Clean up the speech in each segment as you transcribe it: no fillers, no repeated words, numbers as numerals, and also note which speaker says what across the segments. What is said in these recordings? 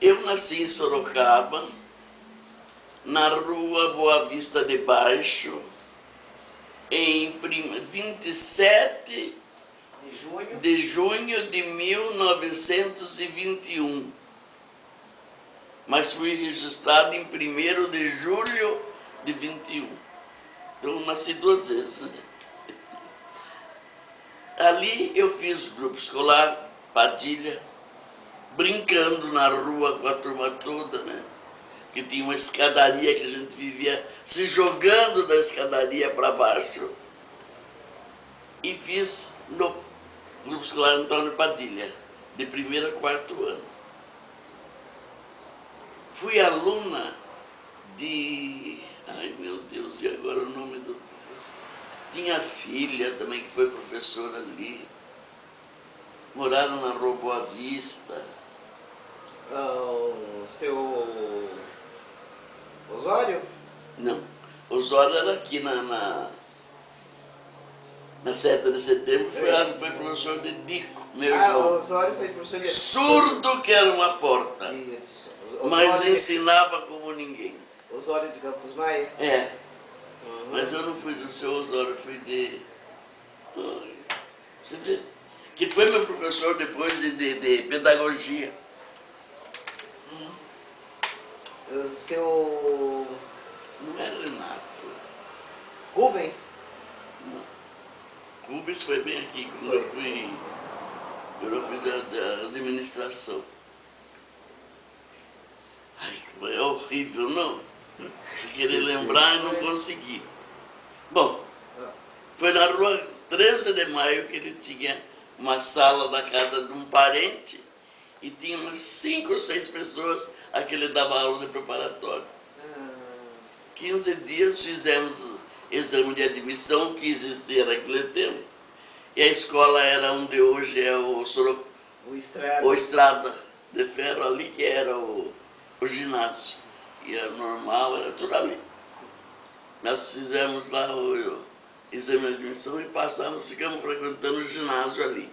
Speaker 1: Eu nasci em Sorocaba, na rua Boa Vista de Baixo, em 27 de junho de 1921. Mas fui registrado em 1º de julho de 21. Então eu nasci 2 vezes. Ali eu fiz grupo escolar, Padilha, brincando na rua com a turma toda, né? Que tinha uma escadaria que a gente vivia se jogando da escadaria para baixo. E fiz no grupo escolar Antônio Padilha, de 1º a 4º ano. Fui aluna de... Ai, meu Deus, e agora o nome do professor? Tinha filha também que foi professora ali. Moraram na Rua Boa Vista.
Speaker 2: O seu Osório?
Speaker 1: Não, Osório era aqui na 7 de setembro, foi professor de Dico, meu irmão.
Speaker 2: O Osório foi professor de...
Speaker 1: Surdo que era uma porta.
Speaker 2: Isso.
Speaker 1: Mas ensinava como ninguém.
Speaker 2: Osório de Campos Maia?
Speaker 1: É. Mas eu não fui do seu Osório, fui de... Você vê? Que foi meu professor depois de pedagogia.
Speaker 2: O seu...
Speaker 1: Não era Renato.
Speaker 2: Rubens?
Speaker 1: Não. Rubens foi bem aqui, quando eu fiz a administração. Ai, é horrível, não? Se querer lembrar, eu não consegui. Bom, foi na rua 13 de Maio que ele tinha uma sala na casa de um parente e tinha umas 5 ou 6 pessoas a que ele dava aula de preparatório. 15 dias fizemos exame de admissão que existia naquele tempo. E a escola era onde hoje é o Estrada de Ferro, ali que era o ginásio. E era normal, era tudo ali. Nós fizemos lá o exame de admissão e passamos, ficamos frequentando o ginásio ali.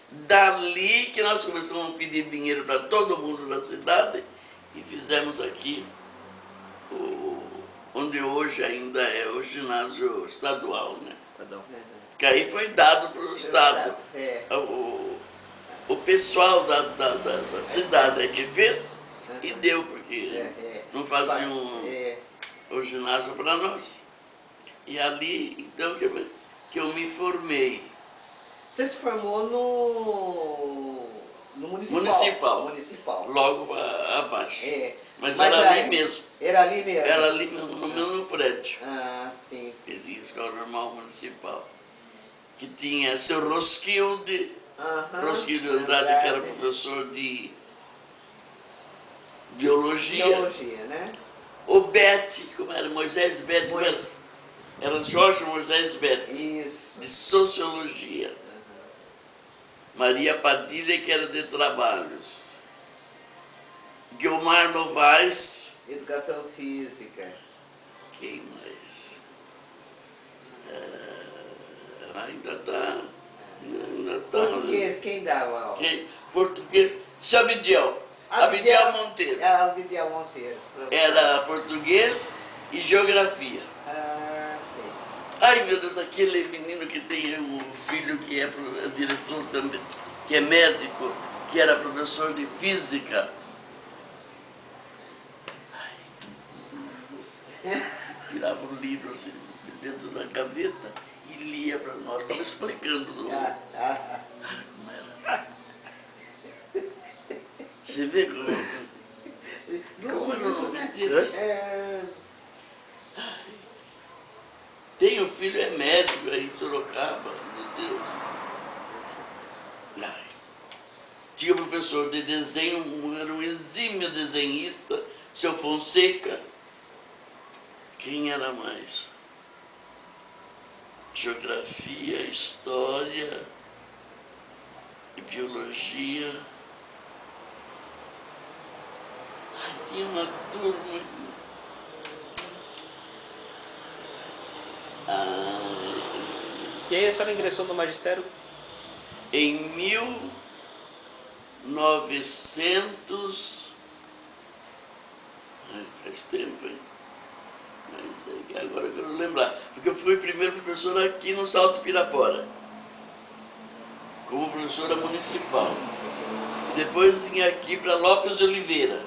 Speaker 1: Dali que nós começamos a pedir dinheiro para todo mundo da cidade e fizemos aqui onde hoje ainda é o ginásio estadual, né? Que aí foi dado para o Estado. O pessoal da cidade é que fez e deu, porque não faziam o ginásio para nós. E ali, então, que eu me formei.
Speaker 2: Você se formou no municipal? Municipal.
Speaker 1: Logo abaixo. Mas era ali mesmo.
Speaker 2: Era ali mesmo?
Speaker 1: Era ali mesmo, no mesmo prédio.
Speaker 2: Sim, sim.
Speaker 1: Que tinha Escola Normal Municipal. Que tinha seu Roskilde, Roskilde Andrade, que era professor de biologia.
Speaker 2: Biologia, né?
Speaker 1: O Bete, como era? Moisés Bete, era Jorge Moisés Bete.
Speaker 2: Isso.
Speaker 1: De Sociologia. Maria Padilha, que era de Trabalhos. Guilmar Novaes.
Speaker 2: Educação Física.
Speaker 1: Quem mais? Ainda está...
Speaker 2: Português, quem dava aula?
Speaker 1: Português, seu Abdiel. Abdiel Monteiro.
Speaker 2: Abdiel Monteiro.
Speaker 1: Era português e geografia.
Speaker 2: Sim.
Speaker 1: Ai, meu Deus, aquele menino que tem um filho que é diretor também, que é médico, que era professor de física. Tirava um livro assim, dentro da gaveta e lia para nós. Estava explicando. Como era. Você vê como eu não sabia. Tem um filho, é médico aí em Sorocaba, meu Deus. Ai. Tinha um professor de desenho, era um exímio desenhista, seu Fonseca. Quem era mais? Geografia, história e biologia. Ai, tinha uma turma.
Speaker 3: E aí a senhora ingressou no magistério?
Speaker 1: Em 1900 Faz tempo, hein? Mas agora eu quero lembrar. Porque eu fui primeiro professor aqui no Salto Pirapora, como professora municipal. Depois vim aqui para Lopes de Oliveira,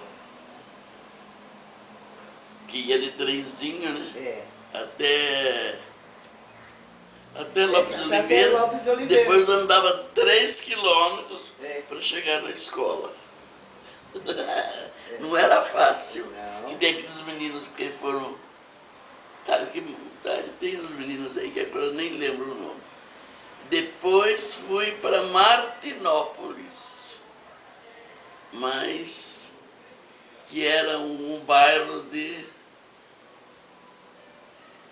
Speaker 1: que ia de trenzinho, né? Até Lopes de Oliveira.
Speaker 2: Até Lopes de Oliveira.
Speaker 1: Depois andava 3 quilômetros para chegar na escola. Não era fácil.
Speaker 2: Não.
Speaker 1: E tem aqueles meninos que foram... Cara, tem uns meninos aí que agora eu nem lembro o nome. Depois fui para Martinópolis, mas que era um bairro de...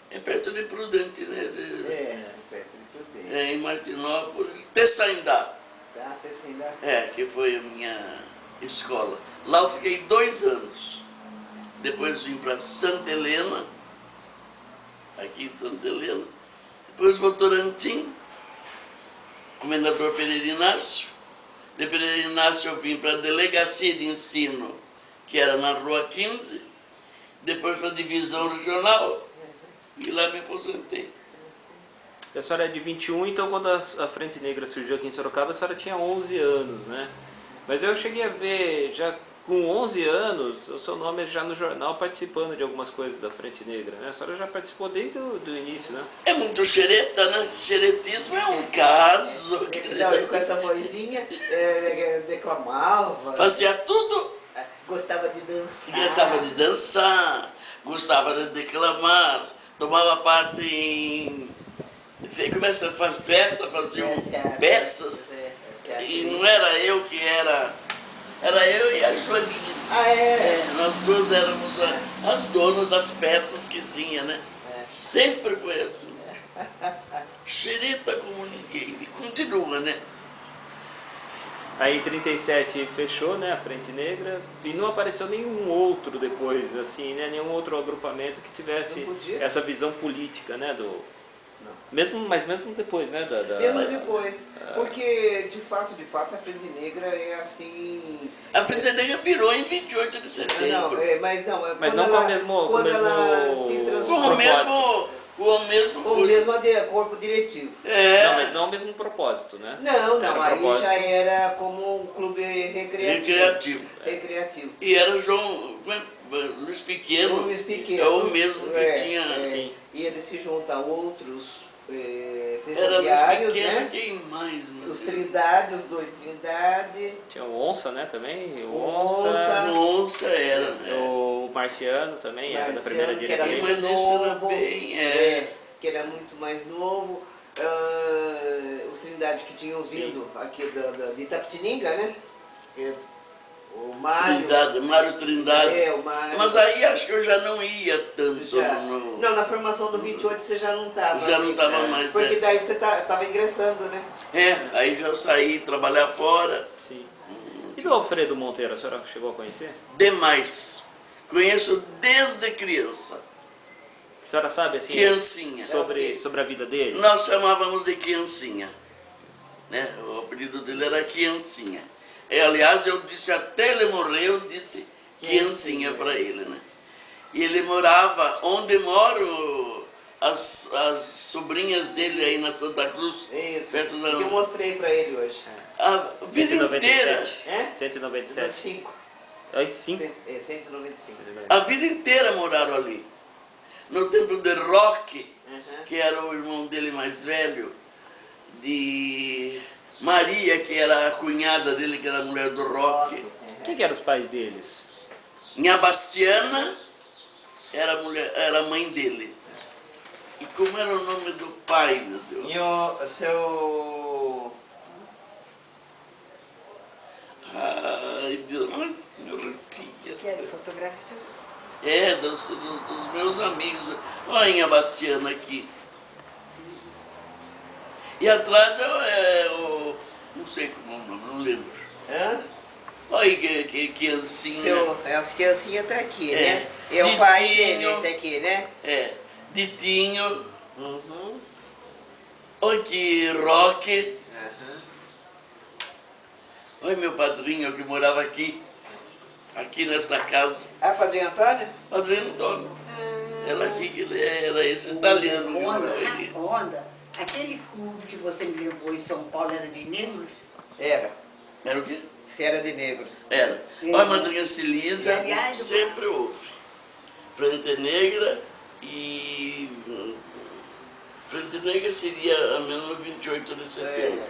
Speaker 1: É perto de Prudente, né?
Speaker 2: Perto de Prudente.
Speaker 1: Em Martinópolis, Tessaindá.
Speaker 2: Tá, Tessaindá.
Speaker 1: Que foi a minha escola. Lá eu fiquei 2 anos. Depois vim para Santa Helena, aqui em Santa Helena. Depois Votorantim, Comendador Pereira Inácio. De Pereira Inácio eu vim para a Delegacia de Ensino, que era na Rua 15. Depois para a Divisão Regional. E lá me aposentei.
Speaker 3: A senhora é de 21, então quando a Frente Negra surgiu aqui em Sorocaba, a senhora tinha 11 anos, né? Mas eu cheguei a ver, já com 11 anos, o seu nome já no jornal participando de algumas coisas da Frente Negra, né? A senhora já participou desde o início, né?
Speaker 1: É muito xereta, né? Xeretismo é um caso.
Speaker 2: Não, e com essa vozinha, declamava.
Speaker 1: Fazia tudo.
Speaker 2: Gostava de dançar.
Speaker 1: Gostava de dançar, gostava de declamar, tomava parte em... Começa a fazer festa, faziam peças. E não era eu que era... Era eu e a Joaninha. Nós duas éramos as donas das peças que tinha, né? Sempre foi assim. Xereta como ninguém. E continua, né?
Speaker 3: Aí em 37 fechou, né, a Frente Negra, e não apareceu nenhum outro depois, assim, né, nenhum outro agrupamento que tivesse essa visão política, né, mas mesmo depois, né,
Speaker 2: Mesmo depois, porque de fato, a Frente Negra é assim...
Speaker 1: A Frente Negra virou em 28 de setembro.
Speaker 3: Mas não com o mesmo...
Speaker 2: Quando ela se transformou...
Speaker 1: Com o mesmo
Speaker 2: corpo diretivo.
Speaker 3: Não, mas não o mesmo propósito, né?
Speaker 2: Não, aí já era como um clube recreativo.
Speaker 1: E era Luiz Pequeno. É o mesmo que tinha...
Speaker 2: E ele se junta a outros
Speaker 1: era
Speaker 2: ferroviários,
Speaker 1: Luiz Pequeno,
Speaker 2: né?
Speaker 1: Quem mais?
Speaker 2: Os Trindade, os dois Trindade.
Speaker 3: Tinha o Onça, né, também?
Speaker 2: O Onça
Speaker 1: era.
Speaker 3: O Marciano também, era da primeira direita.
Speaker 2: Que era muito novo, que era muito mais novo. Os Trindade que tinham vindo aqui de Itapetininga, né? O Mário
Speaker 1: Trindade.
Speaker 2: O Mário.
Speaker 1: Mas aí acho que eu já não ia tanto.
Speaker 2: Não, na formação do 28 você já não estava.
Speaker 1: Já não estava mais.
Speaker 2: Porque daí você estava ingressando, né?
Speaker 1: Aí já saí trabalhar fora.
Speaker 3: Sim. E do Alfredo Monteiro, a senhora chegou a conhecer?
Speaker 1: Demais. Conheço desde criança.
Speaker 3: A senhora sabe, assim,
Speaker 1: Criancinha.
Speaker 3: sobre a vida dele?
Speaker 1: Nós chamávamos de Criancinha. Né? O apelido dele era Criancinha. Aliás, eu disse, até ele morrer, eu disse Criancinha para ele, né? E ele morava onde moram as sobrinhas dele aí na Santa Cruz.
Speaker 2: Isso,
Speaker 1: perto da...
Speaker 2: que eu mostrei para ele hoje.
Speaker 1: A vida
Speaker 3: 197.
Speaker 1: inteira.
Speaker 3: 197.
Speaker 2: 5.
Speaker 3: 5?
Speaker 2: 195.
Speaker 1: A vida inteira moraram ali. No tempo de Roque, que era o irmão dele mais velho, de Maria, que era a cunhada dele, que era a mulher do Roque.
Speaker 3: Quem que eram os pais deles?
Speaker 1: Minha Bastiana era a mãe dele. E como era o nome do pai, meu Deus?
Speaker 2: E o seu...
Speaker 1: Ai, meu arrepia.
Speaker 2: Quero fotografia?
Speaker 1: Dos meus amigos. Olha a Minha Bastiana aqui. E atrás não sei como é o nome, não lembro. Olha que criancinha.
Speaker 2: As criancinhas estão aqui,
Speaker 1: É.
Speaker 2: né? E o pai
Speaker 1: Ditinho.
Speaker 2: dele, esse aqui, né?
Speaker 1: Ditinho. Olha que Roque. Olha meu padrinho que morava aqui. aqui nessa casa.
Speaker 2: A Padrinho Antônio?
Speaker 1: Padrinho Antônio. Ela aqui, que ele era esse italiano.
Speaker 4: Onda, aquele clube que você me levou em São Paulo era de negros?
Speaker 2: Era.
Speaker 1: Era o quê?
Speaker 2: Se era de negros.
Speaker 1: Era. Olha, a Madrinha Silísia
Speaker 4: Aliás,
Speaker 1: sempre houve. Frente Negra e... Frente Negra seria a mesma 28 de setembro.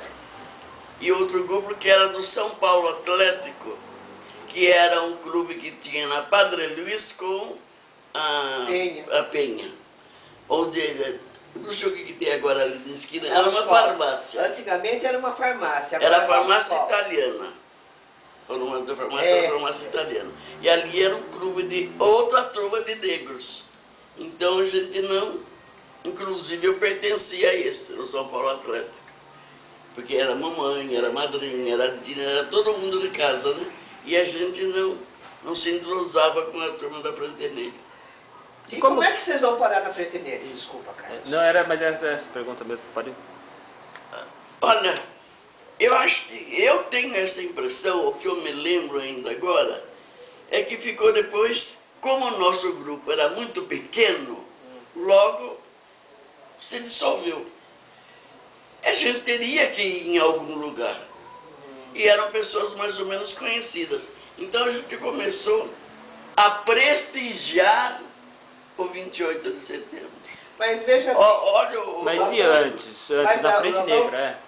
Speaker 1: E outro grupo que era do São Paulo Atlético, que era um clube que tinha na Padre Luiz com a Penha. Onde, não sei o que tem agora ali na esquina, era uma farmácia.
Speaker 2: Antigamente era uma farmácia.
Speaker 1: Era a farmácia italiana. O nome da farmácia era a farmácia italiana. E ali era um clube de outra turma de negros. Então a gente não... Inclusive eu pertencia a esse, no São Paulo Atlético. Porque era mamãe, era madrinha, era tia, era todo mundo de casa, né? E a gente não se entrosava com a turma da Frente Negra.
Speaker 2: E como é que vocês vão parar na Frente Negra? Desculpa, Carlos.
Speaker 3: Não, era, mas essa pergunta mesmo, pode...
Speaker 1: Olha, eu acho que eu tenho essa impressão, o que eu me lembro ainda agora, é que ficou depois, como o nosso grupo era muito pequeno, logo se dissolveu. A gente teria que ir em algum lugar. E eram pessoas mais ou menos conhecidas. Então a gente começou a prestigiar o 28 de setembro.
Speaker 2: Mas veja...
Speaker 1: Olha
Speaker 3: Mas e antes? Antes da Frente Negra,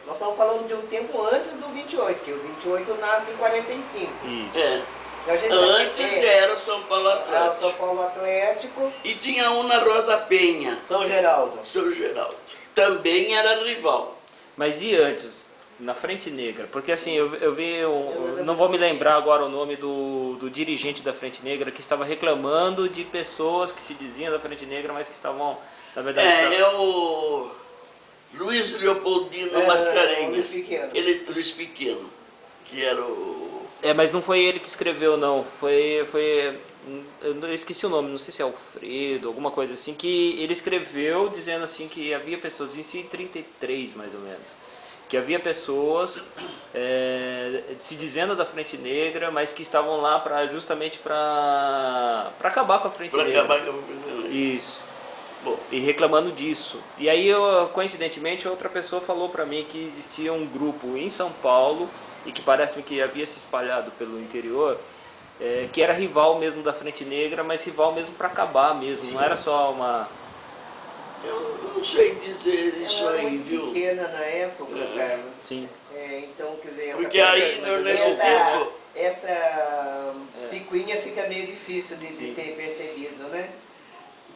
Speaker 2: nós estamos falando de um tempo antes do 28, que o 28 nasce em 45.
Speaker 3: Isso.
Speaker 1: Antes era o São Paulo Atlético.
Speaker 2: O São Paulo Atlético.
Speaker 1: E tinha um na Rua da Penha.
Speaker 2: São Geraldo.
Speaker 1: São Geraldo. Também era rival.
Speaker 3: Mas e antes, na Frente Negra? Porque assim, eu vi, não vou me lembrar agora o nome do dirigente da Frente Negra que estava reclamando de pessoas que se diziam da Frente Negra, mas que estavam, na verdade...
Speaker 1: É o Luiz Leopoldino Mascarenhas. Luiz Pequeno, que era o...
Speaker 3: mas não foi ele que escreveu, não. Eu esqueci o nome, não sei se é Alfredo, alguma coisa assim, que ele escreveu dizendo assim que havia pessoas, isso em 33 mais ou menos, que havia pessoas se dizendo da Frente Negra, mas que estavam lá justamente para acabar com a Frente Negra.
Speaker 1: Para acabar com a Frente Negra.
Speaker 3: Isso.
Speaker 1: Bom.
Speaker 3: E reclamando disso. E aí, coincidentemente, outra pessoa falou para mim que existia um grupo em São Paulo, e que parece-me que havia se espalhado pelo interior, que era rival mesmo da Frente Negra, mas rival mesmo para acabar mesmo, não era só uma...
Speaker 1: Eu não sei dizer isso aí,
Speaker 2: muito
Speaker 1: viu?
Speaker 2: Pequena na época, Carlos.
Speaker 3: Sim.
Speaker 2: Então, quer dizer...
Speaker 1: Porque aí, nesse tempo...
Speaker 2: Essa picuinha fica meio difícil de ter percebido, né?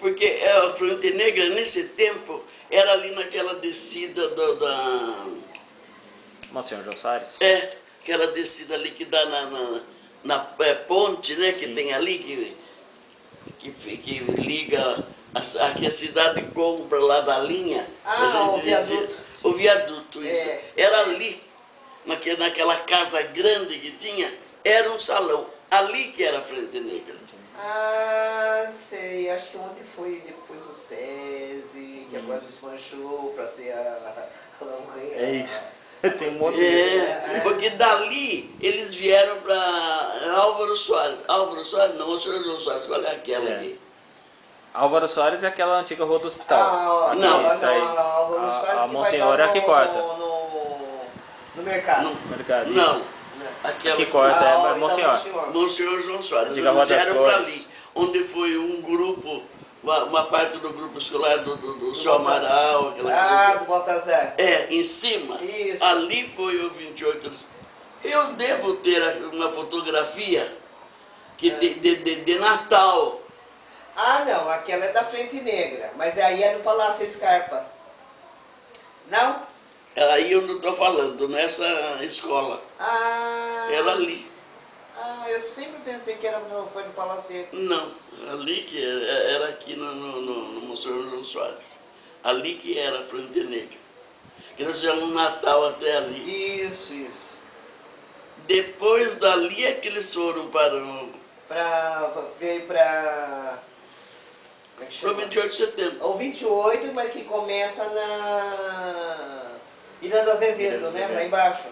Speaker 1: Porque a Frente Negra, nesse tempo, era ali naquela descida da...
Speaker 3: Monsenhor João Soares?
Speaker 1: Aquela descida ali que dá na ponte, né, que tem ali, que liga aqui a cidade de Compra, lá da linha.
Speaker 2: O viaduto.
Speaker 1: O viaduto, isso. Era ali, naquela casa grande que tinha, era um salão. Ali que era a Frente Negra.
Speaker 2: Sei. Acho que ontem foi depois o SESI, que agora desmanchou para ser a Lamreia.
Speaker 3: É isso. Tem um monte de...
Speaker 1: Porque dali eles vieram para Álvaro Soares. Álvaro Soares? Não, o senhor João Soares, qual é aquela aqui?
Speaker 3: Álvaro Soares é aquela antiga rua do hospital.
Speaker 2: Álvaro
Speaker 3: Soares
Speaker 2: a
Speaker 3: Monsenhor é a que corta.
Speaker 2: No mercado.
Speaker 3: No mercado,
Speaker 1: não.
Speaker 3: Isso.
Speaker 1: Aquela
Speaker 3: que corta é Monsenhor.
Speaker 1: Monsenhor João Soares.
Speaker 3: Antiga
Speaker 1: Eles
Speaker 3: Rua das
Speaker 1: vieram para
Speaker 3: Flores.
Speaker 1: ali, onde foi um grupo, uma parte do grupo escolar do Seu Amaral.
Speaker 2: Do Baltazar.
Speaker 1: Em cima.
Speaker 2: Isso.
Speaker 1: Ali foi o 28 de... Eu devo ter uma fotografia de Natal.
Speaker 2: Não, aquela é da Frente Negra, mas aí é no Palácio Scarpa. Não?
Speaker 1: Aí eu não estou falando, nessa escola. Era ali.
Speaker 2: Eu sempre pensei que foi no Palacete.
Speaker 1: Não, ali que era aqui no Monsenhor João Soares. Ali que era a Frente Negra. Que nós fizemos um Natal até ali.
Speaker 2: Isso.
Speaker 1: Depois dali é que eles foram
Speaker 2: Veio para... Como é que chama?
Speaker 1: Para o 28 de setembro.
Speaker 2: O 28, mas que começa na... Miranda Azevedo, né? Lá embaixo.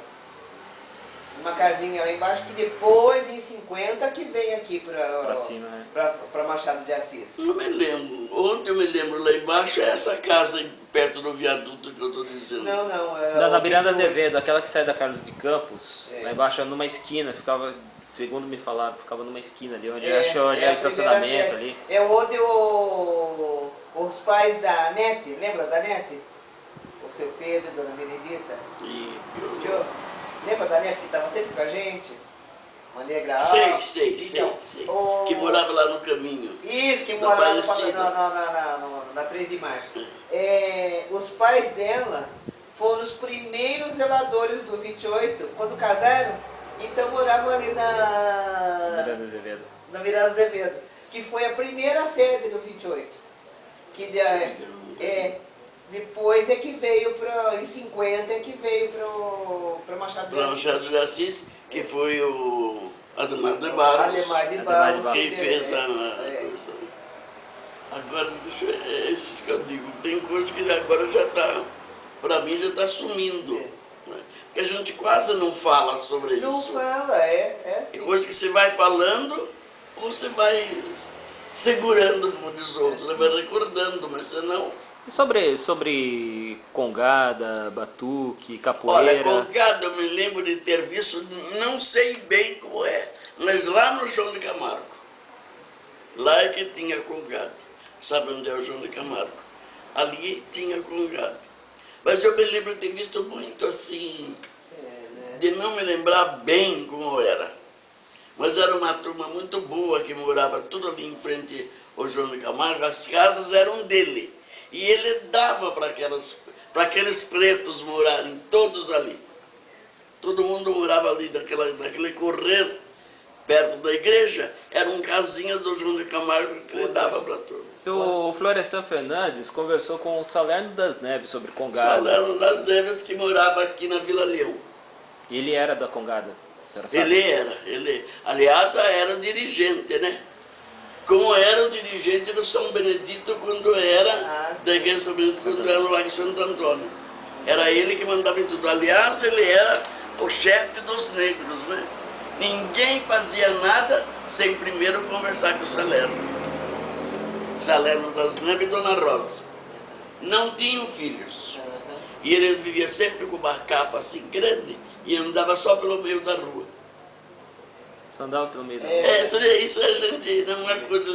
Speaker 2: Uma casinha lá embaixo, que depois, em 50, que veio aqui
Speaker 3: Pra cima, né?
Speaker 2: pra Machado de Assis.
Speaker 1: Não me lembro. Ontem eu me lembro lá embaixo é essa casa aí, perto do viaduto que eu estou dizendo.
Speaker 2: Não, não. É
Speaker 3: Na
Speaker 2: o
Speaker 3: Miranda
Speaker 2: 28.
Speaker 3: Azevedo, aquela que sai da Carlos de Campos,
Speaker 2: É.
Speaker 3: lá embaixo, numa esquina, ficava, segundo me falaram, ficava numa esquina ali, onde
Speaker 2: É,
Speaker 3: achou
Speaker 2: é a
Speaker 3: o estacionamento
Speaker 2: primeira série.
Speaker 3: ali.
Speaker 2: É onde os pais da Nete, lembra da Nete? O seu Pedro e Dona Benedita.
Speaker 1: E
Speaker 2: Tio, lembra da Nete que estava sempre com a gente? Uma negra alta.
Speaker 1: sei. Que morava lá no caminho.
Speaker 2: Isso, que
Speaker 1: Da
Speaker 2: mora lá
Speaker 1: Aparecida.
Speaker 2: na 3 de março. Os pais dela foram os primeiros zeladores do 28, quando casaram, então moravam ali
Speaker 3: Miranda Azevedo.
Speaker 2: na Miranda Azevedo, que foi a primeira sede do 28. Que depois é que veio em 50 é que veio para Machado de
Speaker 1: Para
Speaker 2: Assis.
Speaker 1: Machado de Assis, que foi o Ademar de Barros.
Speaker 2: Ademar de
Speaker 3: Ademar de
Speaker 2: Barros.
Speaker 3: Barros.
Speaker 1: Quem fez a
Speaker 2: É.
Speaker 1: coisa. Agora, deixa eu ver, é esses que eu digo, tem coisa que agora já está, para mim já está sumindo. Né? Porque a gente quase não fala sobre
Speaker 2: Não
Speaker 1: isso.
Speaker 2: fala, é
Speaker 1: É
Speaker 2: assim.
Speaker 1: coisa que você vai falando, ou você vai segurando, como diz o outro, né? Vai recordando, mas senão...
Speaker 3: E sobre congada, batuque,
Speaker 1: Olha,
Speaker 3: capoeira?
Speaker 1: Congada, eu me lembro de ter visto, não sei bem como é, mas lá no João de Camargo. Lá é que tinha Congada. Sabe onde é o João de Camargo? Ali tinha Congada. Mas eu me lembro de ter visto muito assim,
Speaker 2: Né?
Speaker 1: de não me lembrar bem como era. Mas era uma turma muito boa que morava tudo ali em frente ao João de Camargo, as casas eram dele. E ele dava para aqueles pretos morarem, todos ali. Todo mundo morava ali, daquele correr perto da igreja, eram casinhas do João de Camargo que ele dava para tudo.
Speaker 3: O Florestan Fernandes conversou com o Salerno das Neves sobre congada.
Speaker 1: Salerno das Neves, que morava aqui na Vila Leão.
Speaker 3: Ele era da congada, a senhora sabe?
Speaker 1: Ele, aliás, era dirigente, né? Como era o dirigente do São Benedito quando era da igreja São Benedito, quando era lá em Santo Antônio. Era ele que mandava em tudo. Aliás, ele era o chefe dos negros, né? Ninguém fazia nada sem primeiro conversar com o Salerno. Salerno das Neves e Dona Rosa. Não tinham filhos. E ele vivia sempre com uma capa assim grande e andava só pelo meio da rua.
Speaker 3: Você andava pelo meio da
Speaker 1: Isso a gente não é coisa.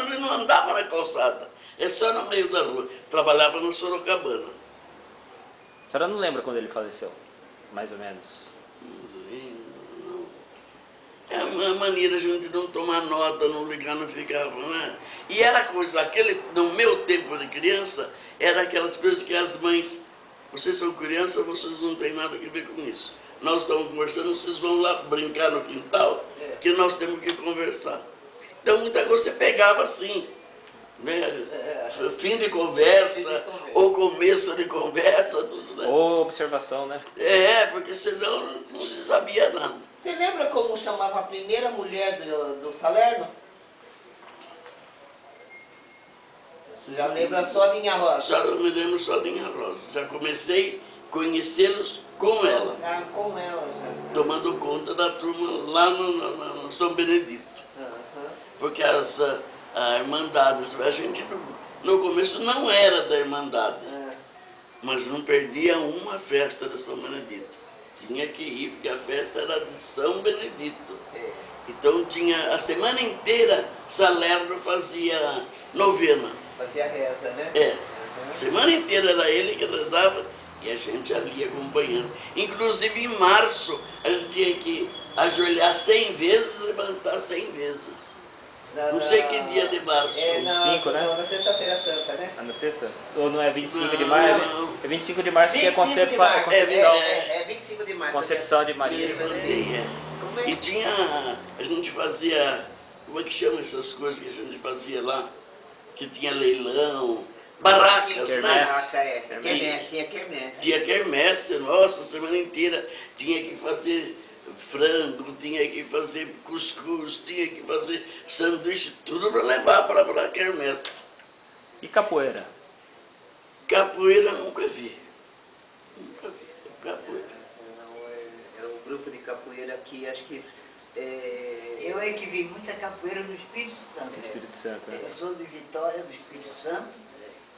Speaker 1: Ele não andava na calçada, é só no meio da rua. Trabalhava no Sorocabana.
Speaker 3: A senhora não lembra quando ele faleceu? Mais ou menos.
Speaker 1: Não lembro, não. É uma maneira a gente não tomar nota, não ligar, não ficar, né? E era coisa, no meu tempo de criança, era aquelas coisas que as mães, vocês são crianças, vocês não têm nada a ver com isso. Nós estamos conversando, vocês vão lá brincar no quintal, que nós temos que conversar. Então muita coisa você pegava assim, né? Fim de conversa, ou começo de conversa, tudo, né?
Speaker 3: Ou observação, né?
Speaker 1: Porque senão não se sabia nada.
Speaker 2: Você lembra como chamava a primeira mulher do Salerno? Você já lembra só Linha Rosa?
Speaker 1: Já me lembro só de Linha Rosa. Já comecei a conhecê-los com ela,
Speaker 2: Ah, com ela já.
Speaker 1: tomando conta da turma lá no São Benedito. Porque a Irmandade, a gente no começo não era da Irmandade, mas não perdia uma festa de São Benedito. Tinha que ir, porque a festa era de São Benedito. Então tinha a semana inteira, Salerno fazia novena.
Speaker 2: Fazia reza, né?
Speaker 1: A semana inteira era ele que rezava e a gente ali acompanhando. Inclusive em março, a gente tinha que ajoelhar 100 vezes e levantar 100 vezes. Não sei que dia de março.
Speaker 3: 25, né?
Speaker 2: Na Sexta-feira Santa, né?
Speaker 3: Ah, na sexta? Ou não é 25 de
Speaker 1: Não,
Speaker 3: março?
Speaker 1: não.
Speaker 3: É 25 de março que é
Speaker 2: 25 de
Speaker 3: concepção,
Speaker 2: março.
Speaker 3: concepção,
Speaker 2: É 25 de março.
Speaker 3: Concepção de Maria.
Speaker 2: Como é?
Speaker 1: E tinha, a gente fazia, como é que chama essas coisas que a gente fazia lá? Que tinha leilão, barracas, né?
Speaker 2: Barraca, quermesse, tinha quermesse.
Speaker 1: Tinha quermesse, nossa, a semana inteira tinha que fazer frango, tinha que fazer cuscuz, tinha que fazer sanduíche, tudo para levar para a quermesse.
Speaker 3: E capoeira?
Speaker 1: Capoeira nunca vi. Nunca vi. Capoeira.
Speaker 2: É o grupo de capoeira aqui, acho que...
Speaker 4: Eu é que vi muita capoeira no Espírito Santo.
Speaker 3: Espírito Santo, né?
Speaker 4: Eu sou de Vitória, do Espírito Santo.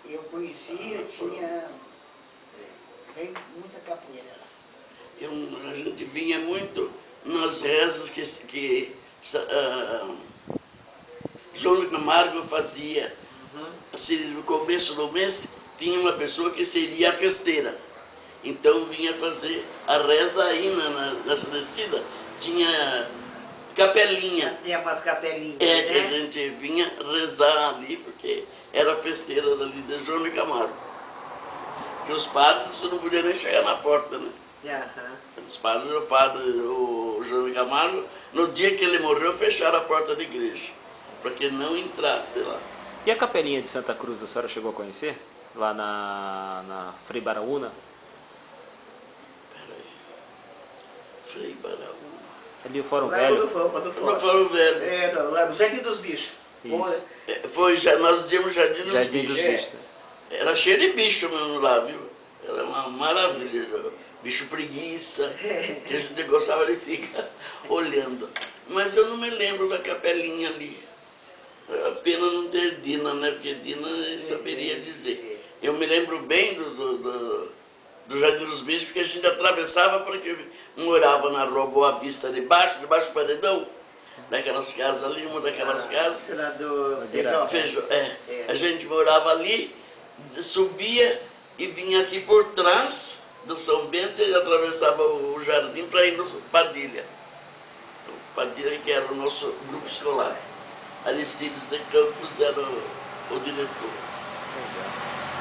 Speaker 4: Eu conhecia, tinha bem, muita capoeira lá.
Speaker 1: A gente vinha muito nas rezas que João Camargo fazia. Assim, no começo do mês tinha uma pessoa que seria a festeira. Então vinha fazer a reza aí nessa descida. Tinha capelinha.
Speaker 2: Tinha umas capelinhas,
Speaker 1: É,
Speaker 2: né?
Speaker 1: que a gente vinha rezar ali, porque era a festeira dali de João Camargo. Porque os padres você não podia nem chegar na porta, né?
Speaker 2: Aham.
Speaker 1: Os padres, o João Camargo, no dia que ele morreu, fecharam a porta da igreja, para que não entrasse lá.
Speaker 3: E a capelinha de Santa Cruz, a senhora chegou a conhecer? Lá na Frei Baraúna?
Speaker 1: Peraí. Frei Baraúna.
Speaker 3: Ali o Fórum
Speaker 2: Lá
Speaker 3: Velho.
Speaker 2: quando
Speaker 1: No
Speaker 2: for.
Speaker 1: Fórum Velho.
Speaker 2: É, não, lá no Jardim dos Bichos.
Speaker 3: Isso.
Speaker 1: Foi, nós dizíamos Jardim dos
Speaker 3: Jardim dos
Speaker 1: Bichos.
Speaker 3: Bichos, né?
Speaker 1: Era cheio de bicho mesmo lá, viu? Era uma maravilha. Bicho preguiça, que a gente gostava de ficar olhando. Mas eu não me lembro da capelinha ali. É a pena não ter Dina, né? Porque Dina saberia dizer. Eu me lembro bem do Jardim dos Bichos, porque a gente atravessava porque morava na Rua Boa Vista de baixo do paredão, daquelas casas ali, uma daquelas casas.
Speaker 2: Será do
Speaker 1: Feijó, a gente morava ali, subia e vinha aqui por trás do São Bento e atravessava o jardim para ir no Padilha. O Padilha, que era o nosso grupo escolar. Aristides de Campos era o diretor.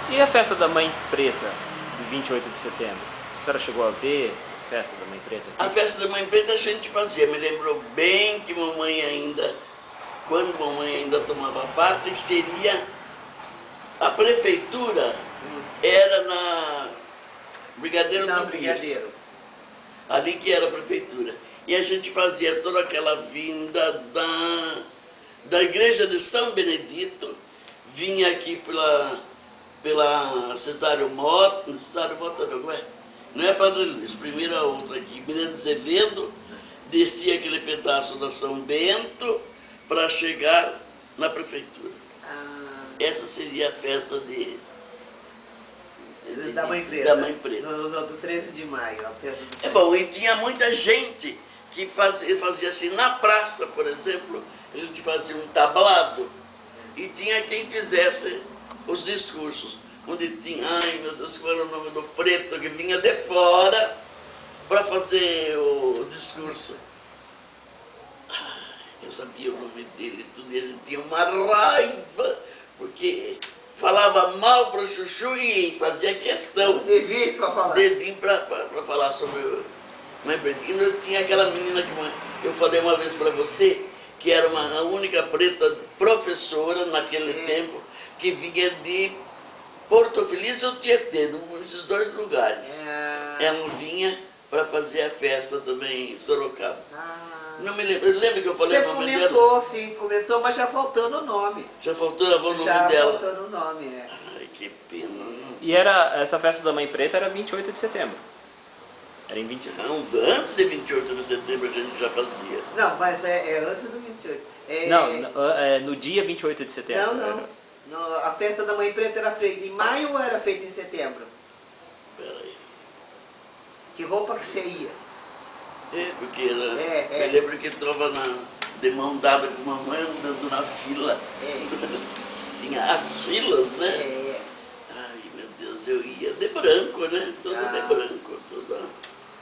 Speaker 3: E a festa da Mãe Preta, de 28 de setembro? A senhora chegou a ver a festa da Mãe Preta aqui?
Speaker 1: A festa da Mãe Preta a gente fazia, me lembrou bem que mamãe ainda, quando mamãe ainda tomava parte, que seria a prefeitura, era na Brigadeiro
Speaker 2: Não,
Speaker 1: do
Speaker 2: Brigadeiro.
Speaker 1: Ali que era a prefeitura. E a gente fazia toda aquela vinda da igreja de São Benedito, vinha aqui pela Cesário Mota, não é Padre Luiz, primeiro a outra aqui, Miranda Azevedo, descia aquele pedaço da São Bento para chegar na prefeitura. Essa seria a festa
Speaker 2: Da Mãe Preta.
Speaker 1: Da Mãe Preta.
Speaker 2: Do 13 de maio, a festa do...
Speaker 1: É bom, e tinha muita gente que fazia assim, na praça, por exemplo, a gente fazia um tablado e tinha quem fizesse os discursos, onde tinha, ai meu Deus, qual era o nome do preto que vinha de fora para fazer o discurso. Eu sabia o nome dele, tudo, e a gente tinha uma raiva, porque falava mal para o Chuchu e fazia questão
Speaker 2: De vir para falar.
Speaker 1: de vir para falar sobre o Mãe Preta. E tinha aquela menina que eu falei uma vez para você, que era a única preta professora naquele tempo, que vinha de Porto Feliz ou Tietê, nesses dois lugares. Ela vinha para fazer a festa também em Sorocaba. Não me lembro, eu lembro que eu falei
Speaker 2: Você
Speaker 1: o nome dela?
Speaker 2: comentou, sim, comentou, mas já faltando o nome.
Speaker 1: Já faltou o nome
Speaker 2: Já
Speaker 1: dela.
Speaker 2: faltando o nome, é.
Speaker 1: Ai, que pena.
Speaker 3: E essa festa da Mãe Preta era 28 de setembro. Era em 28.
Speaker 1: Não, antes de 28 de setembro a gente já fazia.
Speaker 2: Não, mas é antes do 28.
Speaker 3: Não, no dia 28 de setembro.
Speaker 2: Não. A festa da Mãe Preta era feita em maio ou era feita em setembro?
Speaker 1: Peraí.
Speaker 2: Que roupa que você ia?
Speaker 1: Porque eu lembro que estava de mão dada com a mamãe andando na fila. Tinha as filas, né? Ai, meu Deus, eu ia de branco, né? Toda de branco, toda.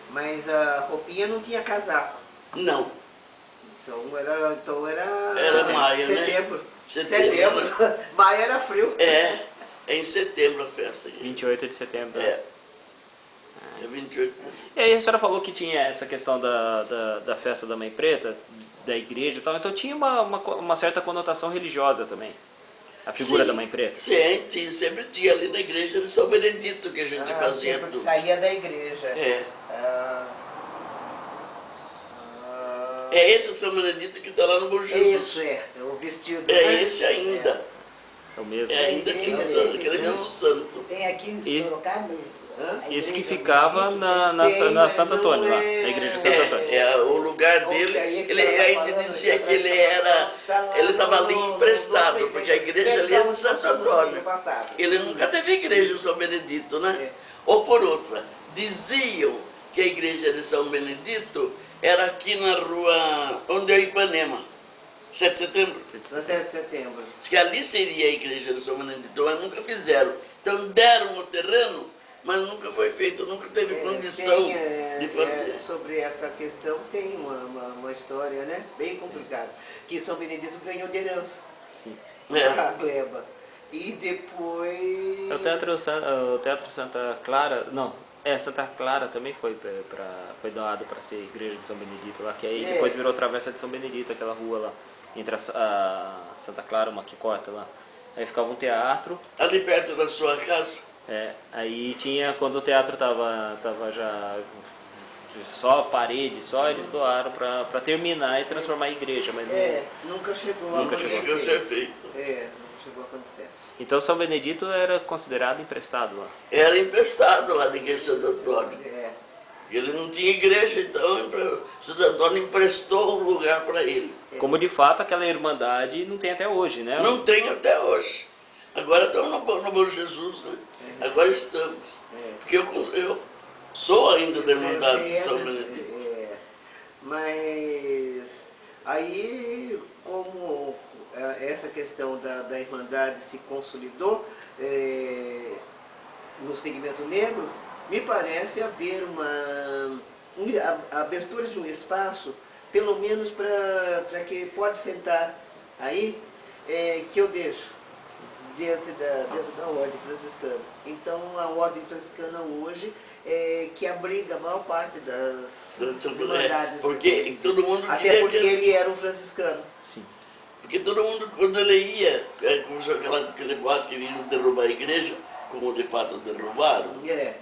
Speaker 2: Mas a roupinha não tinha casaco.
Speaker 1: Não.
Speaker 2: Então era
Speaker 1: Era maio,
Speaker 2: setembro.
Speaker 1: né?
Speaker 2: Setembro. Maio era frio.
Speaker 1: É em setembro a festa.
Speaker 3: 28 de setembro.
Speaker 1: É 28.
Speaker 3: E aí a senhora falou que tinha essa questão da festa da Mãe Preta, da igreja e tal, então tinha uma certa conotação religiosa também, a figura da Mãe Preta.
Speaker 1: Sim, sempre tinha ali na igreja de São Benedito que a gente fazia
Speaker 2: Sempre
Speaker 1: tudo.
Speaker 2: saía da igreja.
Speaker 1: É esse São Benedito que está lá no Bom Jesus.
Speaker 2: Isso, é o vestido.
Speaker 1: É
Speaker 2: né?
Speaker 1: esse ainda.
Speaker 3: É o mesmo.
Speaker 1: É ainda aquele mesmo santo.
Speaker 4: Tem aqui em
Speaker 3: Isso.
Speaker 4: Sorocaba,
Speaker 3: Esse que ficava na Santo Antônio, lá, na igreja de Santo Antônio.
Speaker 1: O lugar dele, a gente dizia que ele estava ali emprestado, porque a igreja ali é de Santo Antônio. Ele nunca teve igreja em São Benedito, né? Ou por outra, diziam que a igreja de São Benedito era aqui na rua onde é Ipanema, 7 de setembro.
Speaker 2: 7 de setembro.
Speaker 1: Diz que ali seria a igreja de São Benedito, mas nunca fizeram. Então deram o terreno, mas nunca foi feito, nunca teve condição de fazer.
Speaker 2: Sobre essa questão tem uma história, né, bem complicada, que São Benedito ganhou de herança.
Speaker 3: Sim.
Speaker 2: A gleba. E depois...
Speaker 3: O Teatro Santa Clara, não, Santa Clara também foi doado para ser igreja de São Benedito lá, que aí depois virou Travessa de São Benedito, aquela rua lá, entre a Santa Clara, uma que corta lá. Aí ficava um teatro.
Speaker 1: Ali perto da sua casa?
Speaker 3: Aí tinha, quando o teatro tava já só parede, eles doaram para terminar e transformar em igreja, mas
Speaker 2: nunca chegou
Speaker 1: a ser feito.
Speaker 2: Não chegou a acontecer.
Speaker 3: Então São Benedito era considerado emprestado lá?
Speaker 1: Era emprestado lá de igreja de Santo Antônio. Ele não tinha igreja, então Santo Antônio emprestou um lugar para ele.
Speaker 3: Como de fato aquela irmandade não tem até hoje, né?
Speaker 1: Não tem até hoje. Agora estamos no Bom Jesus, né? Agora estamos. Porque eu sou ainda da Irmandade de São Benedito.
Speaker 2: Mas aí, como essa questão da Irmandade se consolidou no segmento negro, me parece haver uma abertura de um espaço, pelo menos para que pode sentar aí, que eu deixo dentro da Ordem Franciscana. Então a Ordem Franciscana hoje que abriga a maior parte das irmandades.
Speaker 1: Porque todo mundo
Speaker 2: até porque ele era um franciscano.
Speaker 3: Sim.
Speaker 1: Porque todo mundo, quando ele ia, começou aquele boato que vinham derrubar a igreja, como de fato derrubaram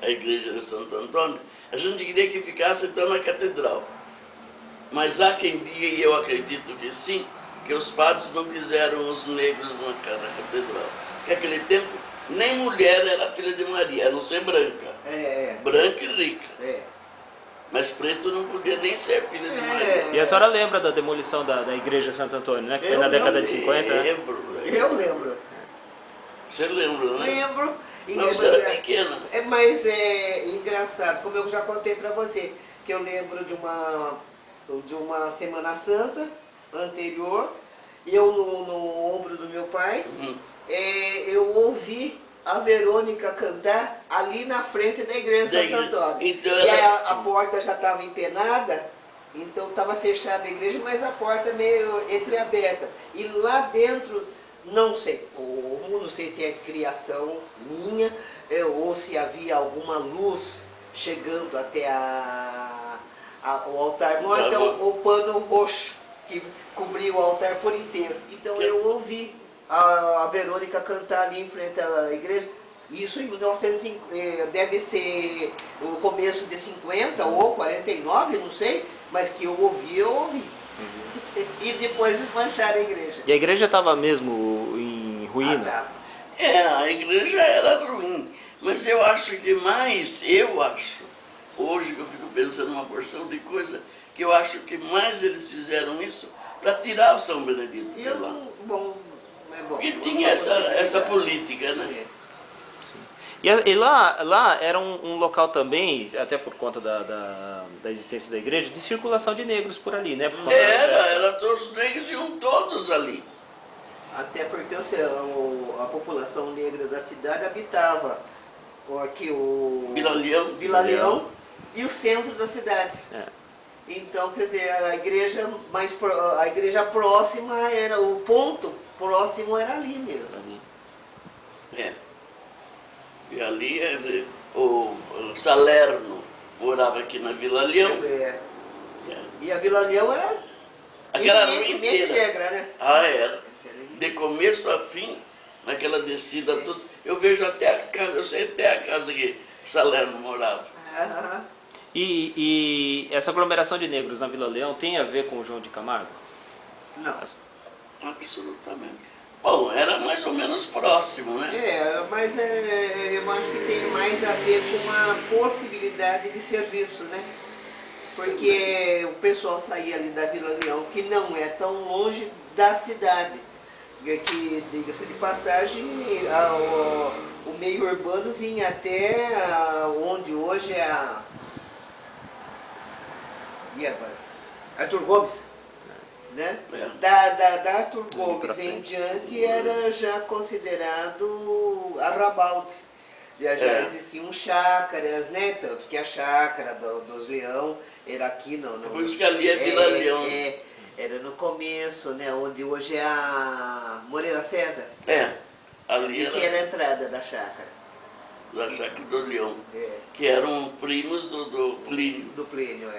Speaker 1: a igreja de Santo Antônio, a gente queria que ficasse então na catedral. Mas há quem diga, e eu acredito que sim, que os padres não quiseram os negros na catedral. Porque naquele tempo nem mulher era filha de Maria, a não ser branca. Branca e rica. Mas preto não podia nem ser filha de Maria.
Speaker 3: E a senhora lembra da demolição da igreja de Santo Antônio, né? Que foi na década de 50?
Speaker 2: Eu lembro.
Speaker 1: Você lembra, né?
Speaker 2: Lembro.
Speaker 1: Mas você era pequena.
Speaker 2: Mas é engraçado, como eu já contei para você, que eu lembro de uma Semana Santa anterior, eu no ombro do meu pai, eu ouvi a Verônica cantar ali na frente da igreja de Santo Antônio.
Speaker 1: Então,
Speaker 2: e a porta já estava empenada, então estava fechada a igreja, mas a porta meio entreaberta. E lá dentro, não sei como, não sei se é criação minha, ou se havia alguma luz chegando até o altar maior, então o pano roxo que cobria o altar por inteiro. Então eu ouvi a Verônica cantar ali em frente à igreja. Isso em 1950, deve ser o começo de 50 ou 49, não sei, mas que eu ouvi. E depois desmancharam a igreja.
Speaker 3: E a igreja estava mesmo em ruína?
Speaker 1: A igreja era ruim, mas eu acho, hoje que eu fico pensando uma porção de coisa, que eu acho que mais eles fizeram isso para tirar o São Benedito de lá. Porque tinha essa política, né?
Speaker 3: E lá era um local também, até por conta da existência da igreja, de circulação de negros por ali, né?
Speaker 1: Era todos os negros, iam todos ali.
Speaker 2: Até porque a população negra da cidade habitava aqui o Vila Leão e o centro da cidade. Então, quer dizer, a igreja próxima era, o ponto próximo era ali mesmo.
Speaker 1: E ali, o Salerno morava aqui na Vila Leão.
Speaker 2: E a Vila Leão era evidentemente negra, né?
Speaker 1: Era. De começo a fim, naquela descida toda. Eu vejo até a casa, eu sei até a casa que Salerno morava.
Speaker 3: E essa aglomeração de negros na Vila Leão tem a ver com o João de Camargo?
Speaker 2: Não.
Speaker 1: Absolutamente. Bom, era mais ou menos próximo, né?
Speaker 2: Mas eu acho que tem mais a ver com a possibilidade de serviço, né? Porque o pessoal saía ali da Vila Leão, que não é tão longe da cidade. Que, diga-se de passagem, o meio urbano vinha até onde hoje é a... E agora? Arthur Gomes. Né? Da Arthur Gomes em diante era já considerado arrabalde. Já existiam chácaras, né? Tanto que a chácara dos Leão era aqui, não.
Speaker 1: Por isso que ali é Vila Leão.
Speaker 2: Era no começo, né? Onde hoje é a Moreira César.
Speaker 1: Ali
Speaker 2: que era a entrada da chácara.
Speaker 1: Da chácara do Leão. Que eram primos do Plínio.
Speaker 2: Do Plínio,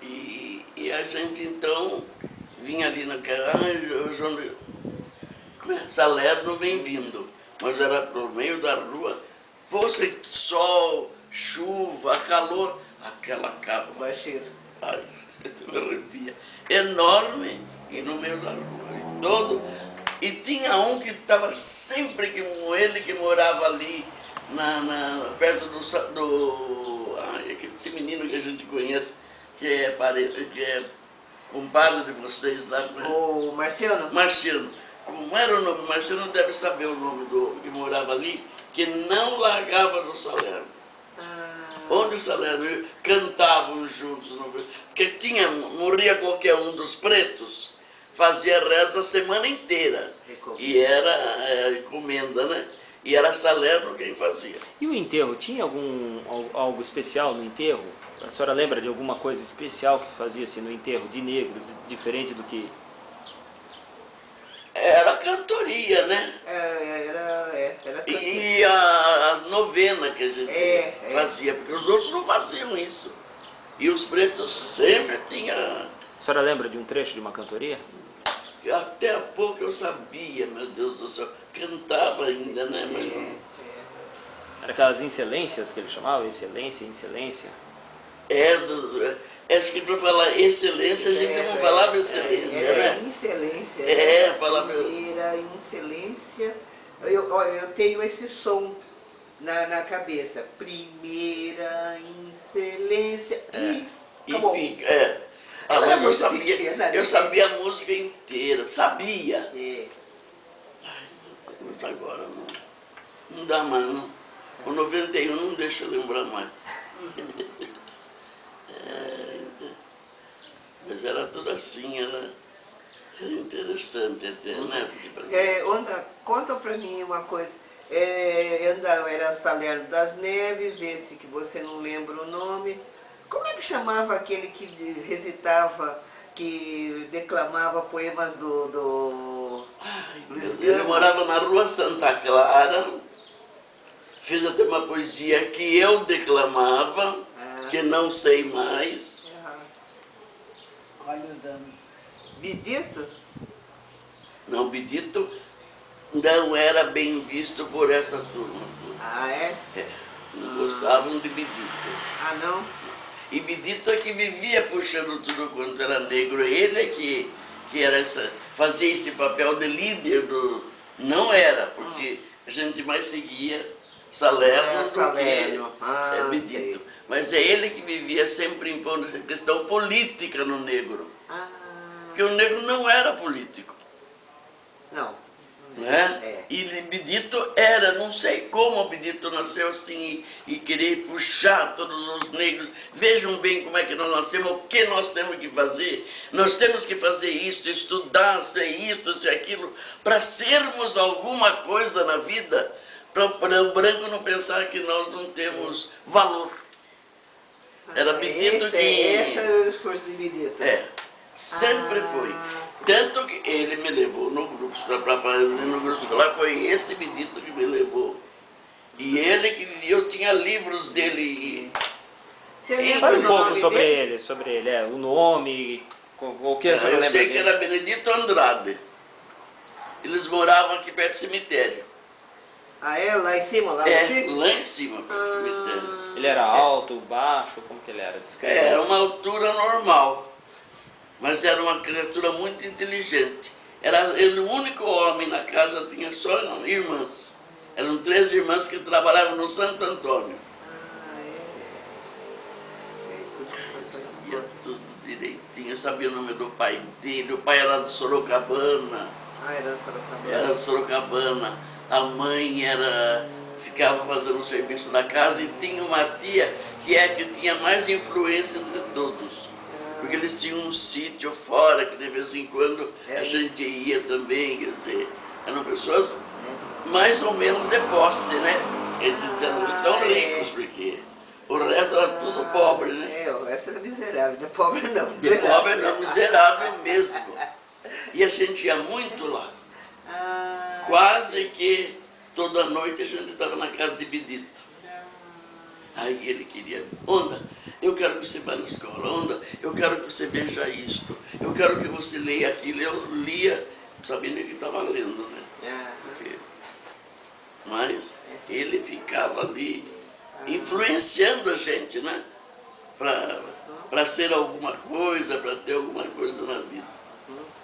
Speaker 1: E a gente então vinha ali naquela, Salerno bem-vindo, mas era por meio da rua, fosse sol, chuva, calor, aquela capa.
Speaker 2: Baixeiro.
Speaker 1: Ai, tu me arrepia. Enorme e no meio da rua. E tinha um que estava sempre com ele, que morava ali perto esse menino que a gente conhece, que é compadre de vocês lá.
Speaker 2: O Marciano?
Speaker 1: Marciano. Como era o nome? Marciano deve saber o nome do que morava ali, que não largava do Salerno. Onde o Salerno cantavam juntos, porque morria qualquer um dos pretos, fazia reza a semana inteira. E era encomenda, né? E era Salerno quem fazia.
Speaker 3: E o enterro, tinha algo especial no enterro? A senhora lembra de alguma coisa especial que fazia-se no enterro de negros, diferente do que...
Speaker 1: Era cantoria, né?
Speaker 2: Era cantoria.
Speaker 1: E a novena que a gente fazia, porque os outros não faziam isso. E os pretos sempre tinham...
Speaker 3: A senhora lembra de um trecho de uma cantoria?
Speaker 1: Até há pouco eu sabia, meu Deus do céu, cantava ainda, né? Mas...
Speaker 3: Era aquelas excelências que ele chamava, excelência, incelência.
Speaker 1: Acho que para falar excelência, a gente não falava excelência, né?
Speaker 2: Excelência.
Speaker 1: Falava...
Speaker 2: Primeira excelência. Eu tenho esse som na cabeça. Primeira excelência.
Speaker 1: E fica, mas eu sabia a música inteira, sabia. Ai, meu Deus, agora não dá mais, não. O 91 não deixa eu lembrar mais. Mas era tudo assim, era interessante até, né?
Speaker 2: Conta pra mim uma coisa. Era Salerno das Neves, esse que você não lembra o nome. Como é que chamava aquele que recitava, que declamava poemas do Luiz Gama?
Speaker 1: Ele morava na Rua Santa Clara, fez até uma poesia que eu declamava, que não sei mais.
Speaker 4: Olha os anos.
Speaker 2: Bedito?
Speaker 1: Não, Bedito não era bem visto por essa turma. Não gostavam de Bedito.
Speaker 2: Não?
Speaker 1: E Bedito é que vivia puxando tudo quanto era negro. Ele é que era fazia esse papel de líder do... Não era, porque a gente mais seguia Salerno do que Bedito. Mas é ele que vivia sempre impondo essa questão política no negro. Porque o negro não era político.
Speaker 2: Não.
Speaker 1: Né? E Bedito era, não sei como Bedito nasceu assim e querer puxar todos os negros. Vejam bem como é que nós nascemos, o que nós temos que fazer. Nós temos que fazer isso, estudar, ser isso, ser aquilo, para sermos alguma coisa na vida, para o branco não pensar que nós não temos valor. Era Bedito que...
Speaker 2: Esse era o discurso de Bedito.
Speaker 1: Sempre foi. Tanto que ele me levou no grupo escolar, foi esse Bedito que me levou. E eu tinha livros dele.
Speaker 2: Você lembra
Speaker 3: Fala um
Speaker 2: do
Speaker 3: pouco
Speaker 2: nome
Speaker 3: sobre
Speaker 2: dele?
Speaker 3: ele, o nome, o que a senhora
Speaker 1: Eu
Speaker 3: lembra
Speaker 1: sei que
Speaker 3: dele?
Speaker 1: era Benedito Andrade. Eles moravam aqui perto do cemitério.
Speaker 2: Lá em cima? Lá
Speaker 1: Lá em cima, perto do cemitério.
Speaker 3: Ele era alto, baixo, como que ele era? Descreve.
Speaker 1: Era uma altura normal. Mas era uma criatura muito inteligente. Era ele o único homem na casa, tinha só irmãs. Eram 3 irmãs que trabalhavam no Santo Antônio. Sabia tudo direitinho, sabia o nome do pai dele. O pai era de Sorocabana.
Speaker 2: Era de Sorocabana.
Speaker 1: Era de Sorocabana. A mãe ficava fazendo o serviço da casa e tinha uma tia que tinha mais influência entre todos. Porque eles tinham um sítio fora, que de vez em quando a gente ia também, quer dizer, eram pessoas mais ou menos de posse, né? Eles são ricos, porque o resto era tudo pobre, né?
Speaker 2: O resto era miserável, de pobre não.
Speaker 1: De pobre não, miserável mesmo. E a gente ia muito lá. Quase que toda noite a gente estava na casa de Benedito. Aí ele queria, Onda, eu quero que você vá na escola, Onda, eu quero que você veja isto, eu quero que você leia aquilo. Eu lia, sabendo que estava lendo, né? Mas ele ficava ali influenciando a gente, né? Para ser alguma coisa, para ter alguma coisa na vida.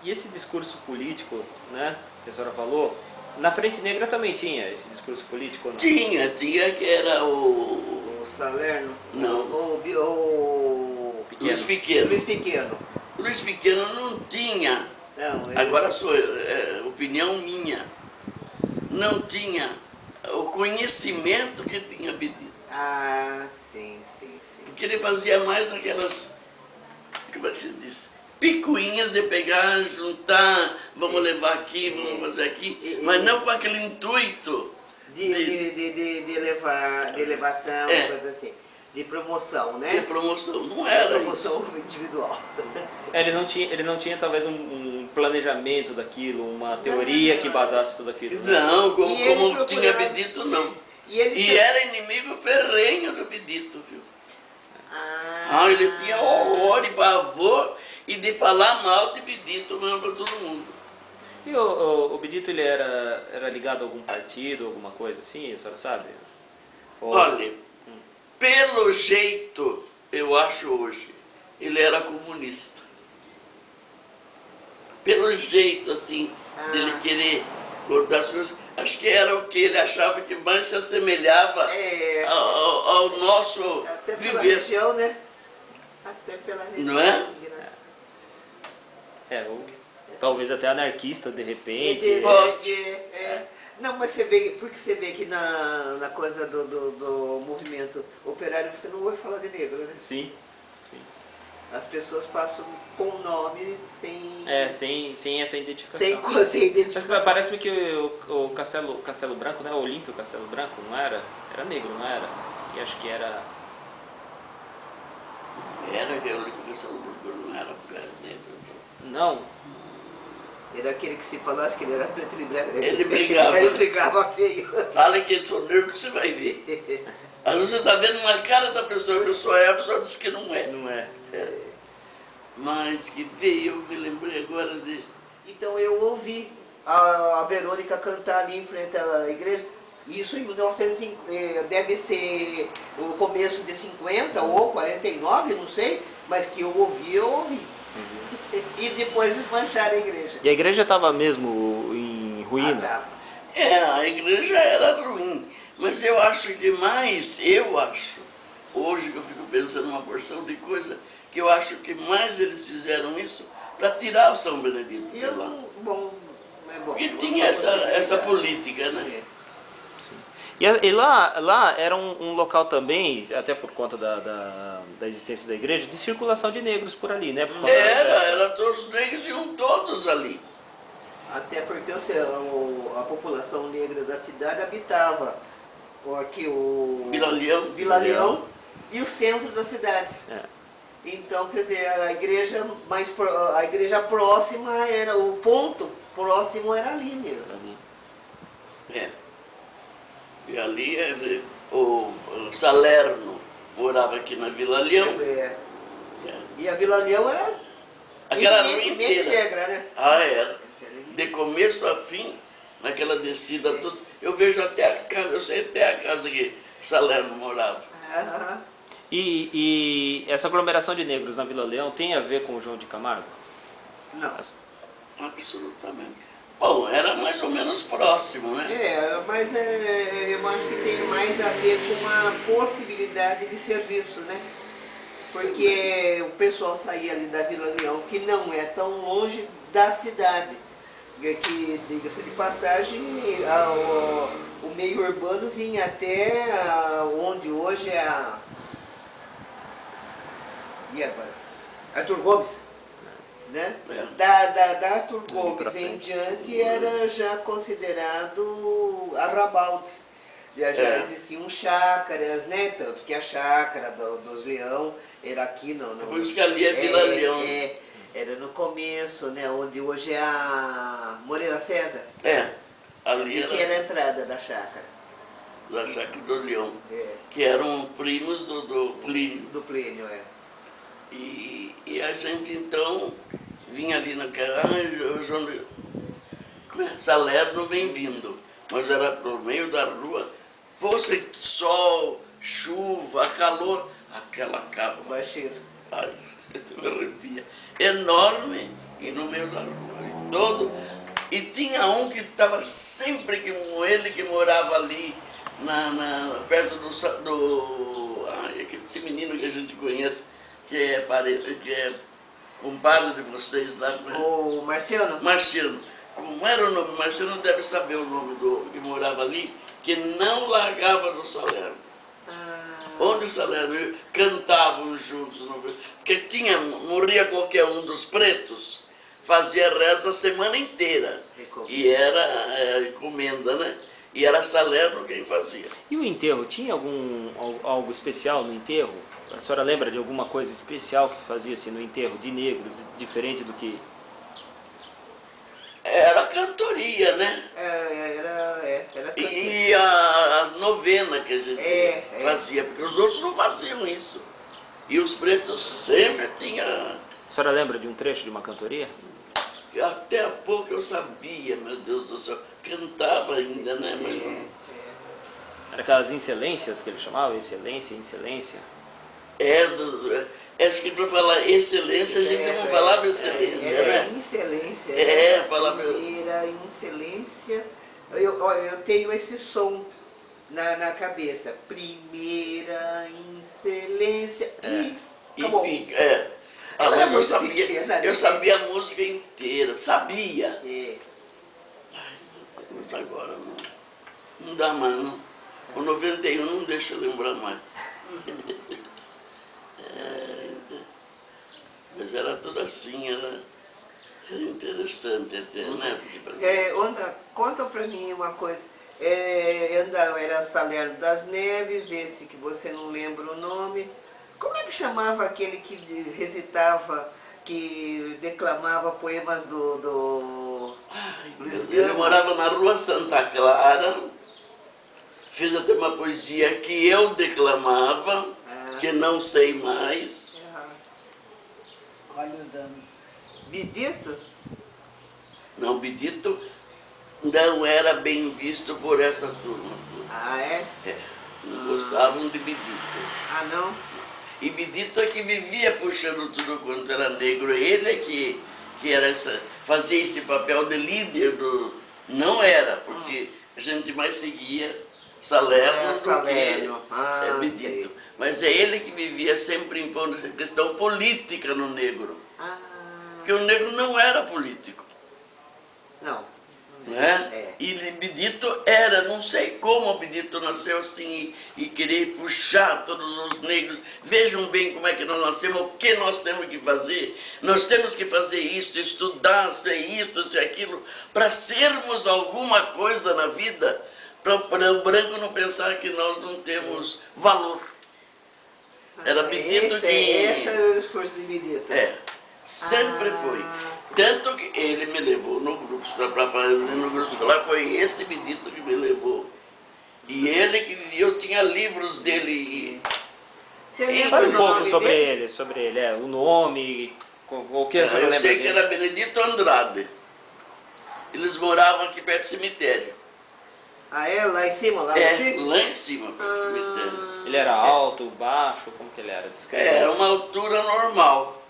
Speaker 3: E esse discurso político, né, que a senhora falou, na Frente Negra também tinha esse discurso político, não?
Speaker 1: Tinha que era o
Speaker 2: Salerno?
Speaker 1: Não.
Speaker 2: O
Speaker 1: Luiz Pequeno.
Speaker 2: Luiz Pequeno.
Speaker 1: Luiz Pequeno não tinha,
Speaker 2: Não,
Speaker 1: agora opinião minha, não tinha o conhecimento que tinha Benedito.
Speaker 2: Sim.
Speaker 1: Porque ele fazia mais naquelas, como é que se diz? Picuinhas de pegar, juntar, vamos levar aqui, vamos fazer aqui, mas não com aquele intuito
Speaker 2: de elevação, coisa assim, de promoção, né?
Speaker 1: De promoção, não era
Speaker 2: promoção individual.
Speaker 3: Ele não tinha talvez um planejamento daquilo, uma teoria que basasse tudo aquilo. Né?
Speaker 1: Não, como tinha Benedito, não. E era inimigo ferrenho do Benedito, viu? Ele tinha horror e pavor e de falar mal de Benedito mesmo para todo mundo.
Speaker 3: E o Benedito, ele era ligado a algum partido, alguma coisa assim, a senhora sabe?
Speaker 1: Olha, pelo jeito, eu acho hoje, ele era comunista. Pelo jeito, assim, dele querer cortar as coisas, acho que era o que ele achava que mais se assemelhava ao nosso
Speaker 2: até pela
Speaker 1: viver.
Speaker 2: Região, né? Até pela região.
Speaker 1: Não é?
Speaker 3: Talvez até anarquista, de repente.
Speaker 2: Não, mas porque você vê que na coisa do movimento operário você não ouve falar de negro, né?
Speaker 3: Sim.
Speaker 2: As pessoas passam com o nome sem
Speaker 3: essa identificação.
Speaker 2: Sem identificação.
Speaker 3: Parece-me que o Castelo Branco, né? O Olímpio Castelo Branco, não era? Era negro, não era? E acho que era...
Speaker 1: Era que o Olímpio Castelo Branco não era negro.
Speaker 3: Não.
Speaker 2: Era aquele que se falasse que ele era preto e branco.
Speaker 1: Ele brigava.
Speaker 2: Ele brigava feio.
Speaker 1: Fala que eu sou negro que você vai ver. Às vezes você está vendo uma cara da pessoa, a pessoa diz que não é.
Speaker 3: Não é.
Speaker 1: Mas que veio, eu me lembrei agora de...
Speaker 2: Então eu ouvi a Verônica cantar ali em frente à igreja. Isso em 1950, deve ser o começo de 50 ou 49, não sei. Mas que eu ouvi. E depois desmancharam a igreja.
Speaker 3: E a igreja estava mesmo em ruína?
Speaker 1: A igreja era ruim. Mas eu acho que hoje que eu fico pensando uma porção de coisa, que eu acho que mais eles fizeram isso para tirar o São Benedito de lá. Porque tinha essa política, né?
Speaker 3: E lá era um local também, até por conta da existência da igreja, de circulação de negros por ali, né?
Speaker 1: Era todos os negros iam todos ali.
Speaker 2: Até porque a população negra da cidade habitava aqui o Vila Leão e o centro da cidade. Então, quer dizer, a igreja próxima era, o ponto próximo era ali mesmo.
Speaker 1: E ali o Salerno morava aqui na Vila Leão.
Speaker 2: E a Vila Leão era
Speaker 1: aquela rua inteira
Speaker 2: negra, né?
Speaker 1: Era. De começo a fim, naquela descida toda. Eu vejo até a casa, eu sei até a casa que Salerno morava.
Speaker 3: E essa aglomeração de negros na Vila Leão tem a ver com o João de Camargo?
Speaker 2: Não.
Speaker 1: Absolutamente. Bom, era mais ou menos próximo, né?
Speaker 2: Mas eu acho que tem mais a ver com uma possibilidade de serviço, né? Porque o pessoal saía ali da Vila Leão, que não é tão longe da cidade. Que, diga-se de passagem, o meio urbano vinha até onde hoje é a... E agora? Arthur Gomes. Né? Da Arthur Gomes em diante era já considerado arrabalde. Já existiam chácaras, né? Tanto que a chácara dos Leão era aqui, não.
Speaker 1: Por isso que ali é Vila Leão.
Speaker 2: Era no começo, né? Onde hoje é a Moreira César.
Speaker 1: Ali
Speaker 2: era... que era a entrada da chácara.
Speaker 1: Da chácara do Leão. Que eram primos do Plínio.
Speaker 2: Do Plínio,
Speaker 1: E a gente então vinha ali naquela, Salerno bem-vindo, mas era pro meio da rua, fosse sol, chuva, calor, aquela cava.
Speaker 2: Baixeiro.
Speaker 1: Ai, eu me arrepia. Enorme e no meio da rua. E tinha um que estava sempre com ele, que morava ali perto esse menino que a gente conhece, que é compadre de vocês lá.
Speaker 2: O Marciano?
Speaker 1: Marciano. Como era o nome? Marciano deve saber o nome do que morava ali, que não largava do Salerno. Onde o Salerno cantavam juntos. Porque morria qualquer um dos pretos, fazia reza a semana inteira. E era encomenda, né? E era Salerno quem fazia.
Speaker 3: E o enterro? Tinha algo especial no enterro? A senhora lembra de alguma coisa especial que fazia-se no enterro de negros, diferente do que...
Speaker 1: Era cantoria, né?
Speaker 2: Era cantoria.
Speaker 1: E a novena que a gente fazia, porque os outros não faziam isso. E os pretos sempre tinham...
Speaker 3: A senhora lembra de um trecho de uma cantoria?
Speaker 1: Até há pouco eu sabia, meu Deus do céu, cantava ainda, né? Mas...
Speaker 3: Era aquelas excelências que ele chamava, excelência.
Speaker 1: Acho que para falar excelência, a gente não falava excelência, né?
Speaker 2: Excelência.
Speaker 1: Falava...
Speaker 2: Primeira excelência. Eu tenho esse som na cabeça. Primeira excelência.
Speaker 1: E fica, mas eu sabia,
Speaker 2: pequena,
Speaker 1: eu sabia a música inteira, sabia. Ai, meu Deus, agora não dá mais, não. O 91 não deixa eu lembrar mais. Mas era tudo assim, era interessante até, né?
Speaker 2: Conta pra mim uma coisa. Era Salerno das Neves, esse que você não lembra o nome. Como é que chamava aquele que recitava, que declamava poemas do Luiz Gama?
Speaker 1: Ele morava na Rua Santa Clara, fez até uma poesia que eu declamava, que não sei mais.
Speaker 4: Olha os anos.
Speaker 2: Bidito?
Speaker 1: Não, Bidito não era bem visto por essa turma. Não gostavam de Bidito.
Speaker 2: Não?
Speaker 1: E Bidito é que vivia puxando tudo quanto era negro. Ele é que fazia esse papel de líder do... Não era, porque a gente mais seguia Salerno do que Bidito. Mas é ele que vivia sempre impondo essa questão política no negro. Porque o negro não era político.
Speaker 2: Não.
Speaker 1: Né? E Bidito era, não sei como Bidito nasceu assim e querer puxar todos os negros. Vejam bem como é que nós nascemos, o que nós temos que fazer. Nós temos que fazer isso, estudar, ser isso, ser aquilo, para sermos alguma coisa na vida, para o branco não pensar que nós não temos valor. Era Bidito que...
Speaker 2: Esse era o discurso de Bidito.
Speaker 1: Sempre foi. Tanto que ele me levou no grupo escolar, foi esse Bidito que me levou. E eu tinha livros dele.
Speaker 2: Você lembra
Speaker 3: um pouco sobre ele, o nome, o que você
Speaker 1: Eu sei que era Benedito Andrade. Eles moravam aqui perto do cemitério.
Speaker 2: Lá em cima? Lá
Speaker 1: em cima, perto do cemitério.
Speaker 3: Ele era alto, baixo, como que ele era?
Speaker 1: Era uma altura normal.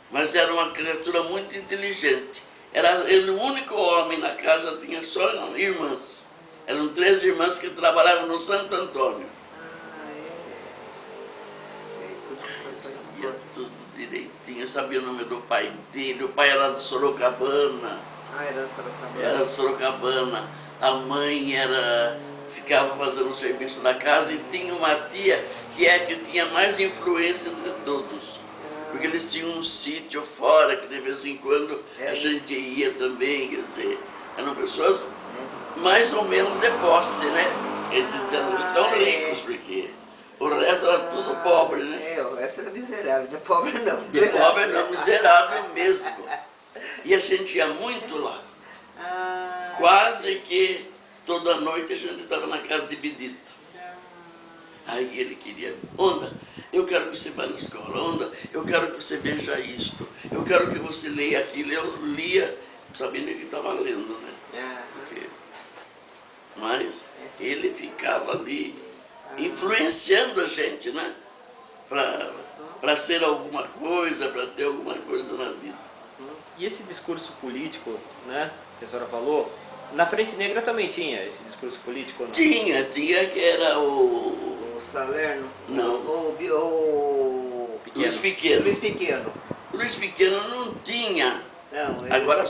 Speaker 1: Mas era uma criatura muito inteligente. Era ele o único homem na casa, tinha só irmãs. Eram 3 irmãs que trabalhavam no Santo Antônio. Sabia tudo direitinho, sabia o nome do pai dele. O pai era de Sorocabana.
Speaker 2: Era de Sorocabana.
Speaker 1: Era de Sorocabana. A mãe ficava fazendo o serviço da casa e tinha uma tia que tinha mais influência entre todos. Porque eles tinham um sítio fora que de vez em quando a gente ia também, quer dizer, eram pessoas mais ou menos de posse, né? Eles são ricos, porque o resto era tudo pobre, né?
Speaker 2: O resto era miserável, de pobre não.
Speaker 1: De pobre não, miserável mesmo. E a gente ia muito lá. Quase que toda noite a gente estava na casa de Bedito. Aí ele queria, Onda, eu quero que você vá na escola, Onda, eu quero que você veja isto, eu quero que você leia aquilo. Eu lia, sabendo que estava lendo, né? Porque, mas ele ficava ali, influenciando a gente, né? Para ser alguma coisa, para ter alguma coisa na vida.
Speaker 3: E esse discurso político, né, que a senhora falou, na Frente Negra também tinha esse discurso político ou não?
Speaker 1: Tinha que era o
Speaker 2: Salerno?
Speaker 1: Não.
Speaker 2: O
Speaker 1: Luiz Pequeno.
Speaker 2: Luiz Pequeno.
Speaker 1: Luiz Pequeno não tinha,
Speaker 2: Não,
Speaker 1: agora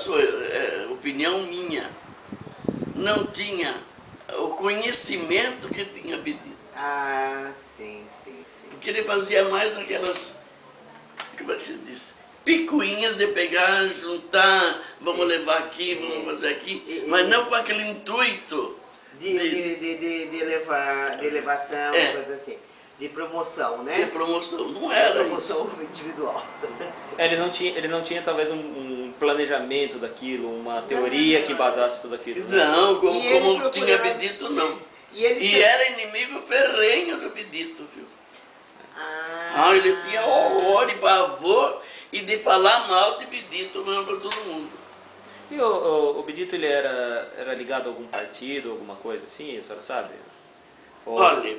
Speaker 1: opinião minha, não tinha o conhecimento que tinha Bedito.
Speaker 2: Sim.
Speaker 1: Porque ele fazia mais aquelas, como é que se diz? Picuinhas de pegar, juntar, vamos levar aqui, vamos fazer aqui, mas não com aquele intuito
Speaker 2: de elevação, coisa assim, de promoção, né?
Speaker 1: De promoção, não era
Speaker 2: promoção
Speaker 1: isso.
Speaker 2: individual.
Speaker 3: Ele não tinha talvez um planejamento daquilo, uma teoria que basasse tudo aquilo. Né?
Speaker 1: Não, como
Speaker 2: procurava...
Speaker 1: tinha Bedito, não. E era inimigo ferrenho do Bedito, viu? Ele tinha horror e pavor e de falar mal de Bedito mesmo para todo mundo.
Speaker 3: E o Bedito, ele era ligado a algum partido, alguma coisa assim, a senhora sabe?
Speaker 1: Olha,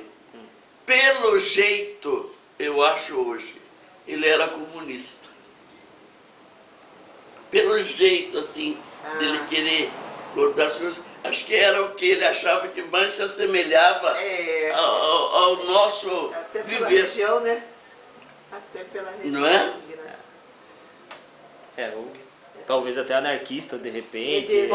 Speaker 1: pelo jeito, eu acho hoje, ele era comunista. Pelo jeito, assim, dele querer cortar as coisas, acho que era o que ele achava que mais se assemelhava ao nosso
Speaker 2: até
Speaker 1: viver.
Speaker 2: pela região, né? Até pela região.
Speaker 1: Não é?
Speaker 3: Talvez até anarquista, de repente.